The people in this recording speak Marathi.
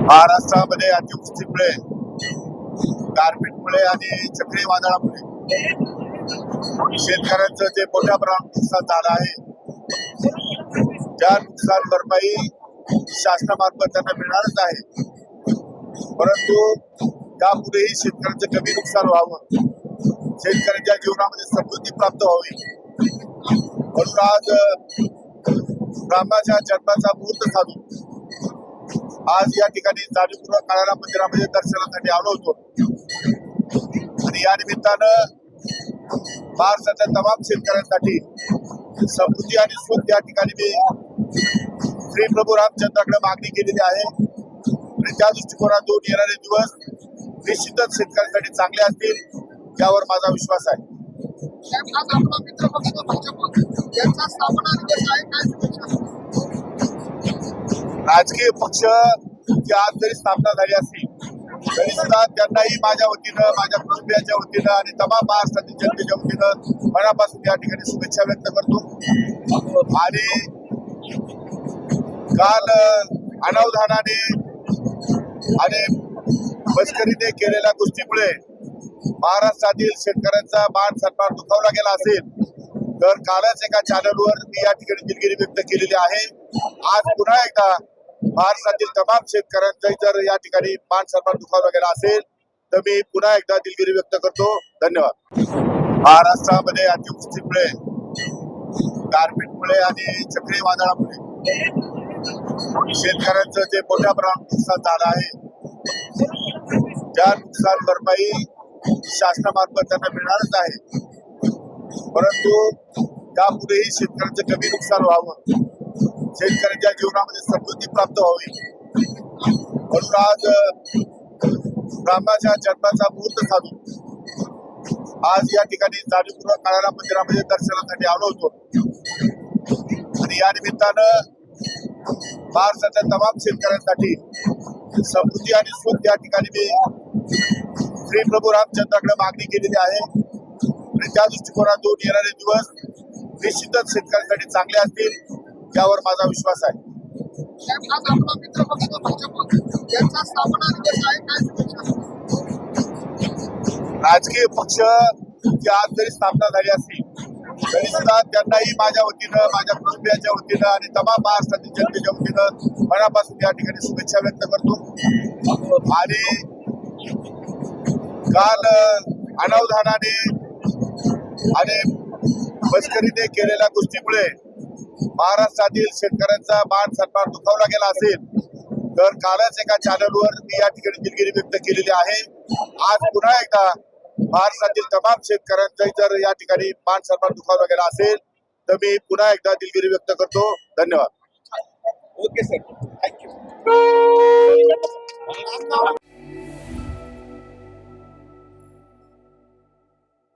महाराष्ट्रामध्ये अतिवृष्टीमुळे, गारपीटमुळे आणि चक्रीवादळामुळे शेतकऱ्यांचं जे मोठ्या प्रमाणात नुकसान झालं आहे, त्या नुकसान भरपाई शासनामार्फत त्यांना मिळणारच आहे. परंतु यापुढेही शेतकऱ्यांचं कमी नुकसान व्हावं, शेतकऱ्यांच्या जीवनामध्ये समृद्धी प्राप्त व्हावी, म्हणून आज रामाच्या जन्माचा मुहूर्त साधून आज या ठिकाणी जाणीवपूर्वक काळाराम मंदिरामध्ये दर्शनासाठी आलो होतो. आणि या निमित्तानं महाराष्ट्राच्या तमाम शेतकऱ्यांसाठी समृद्धी आणि सुख या ठिकाणी मी श्री प्रभू रामचंद्राकडे मागणी केलेली आहे. आणि त्या दृष्टिकोनातून येणारे दिवस निश्चितच शेतकऱ्यांसाठी चांगले असतील यावर माझा विश्वास आहे. आपला मित्र पक्ष भाजप यांचा स्थापना दिवस आहे, काय शुभेच्छा? राजकीय पक्ष आज जरी स्थापना झाली असली तरी सुद्धा त्यांनाही माझ्या वतीनं, माझ्या कुटुंबियांच्या वतीनं आणि तमाम महाराष्ट्रातील जनतेच्या वतीनं मनापासून या ठिकाणी शुभेच्छा व्यक्त करतो. आणि काल अनावधानाने आणि मस्करीने केलेल्या गोष्टीमुळे महाराष्ट्रातील शेतकऱ्यांचा मान सन्मान दुखावला गेला असेल तर कालच एका चॅनलवर मी या ठिकाणी दिलगिरी व्यक्त केलेली आहे. आज पुन्हा एकदा महाराष्ट्रातील तमाम शेतकऱ्यांचा जर या ठिकाणी मान सन्मान दुखावला गेला असेल तर मी पुन्हा एकदा दिलगिरी व्यक्त करतो. धन्यवाद. महाराष्ट्रामध्ये अतिवृष्टीमुळे, गारपीटमुळे आणि चक्रीवादळामुळे शेतकऱ्यांचं जे मोठ्या प्रमाणात नुकसान झालं आहे, त्या नुकसान भरपाई शासनामार्फत त्यांना मिळणारच आहे. परंतु यापुढेही शेतकऱ्यांचं कमी नुकसान व्हावं, शेतकऱ्यांच्या जीवनामध्ये समृद्धी प्राप्त व्हावी, म्हणून आज रामाच्या जन्माचा मुहूर्त साधून आज या ठिकाणी जाणीवपूर्वक काळाराम मंदिरामध्ये दर्शनासाठी आलो होतो. आणि या निमित्तानं महाराष्ट्राच्या तमाम शेतकऱ्यांसाठी समृद्धी आणि सुख या ठिकाणी मी श्री प्रभू रामचंद्राकडे मागणी केलेली आहे. आणि त्या दृष्टिकोनातून येणारे दिवस निश्चितच शेतकऱ्यांसाठी चांगले असतील यावर माझा विश्वास आहे. आपला मित्र पक्ष भाजप यांचा स्थापना दिवस आहे, काय शुभेच्छा? राजकीय पक्ष आज जरी स्थापना झाली असली तरी सुद्धा त्यांनाही माझ्या वतीनं, माझ्या कुटुंबियांच्या वतीनं आणि तमाम महाराष्ट्रातील जनतेच्या वतीनं मनापासून या ठिकाणी शुभेच्छा व्यक्त करतो. आणि काल अनावधानाने आणि मस्करीने केलेल्या गोष्टीमुळे महाराष्ट्रातील शेतकऱ्यांचा मान सन्मान दुखावला गेला असेल तर कालच एका चॅनलवर मी या ठिकाणी दिलगिरी व्यक्त केलेली आहे. आज पुन्हा एकदा महाराष्ट्रातील तमाम शेतकऱ्यांचा जर या ठिकाणी मान सन्मान दुखावला गेला असेल तर मी पुन्हा एकदा दिलगिरी व्यक्त करतो. धन्यवाद. Okay sir, thank you.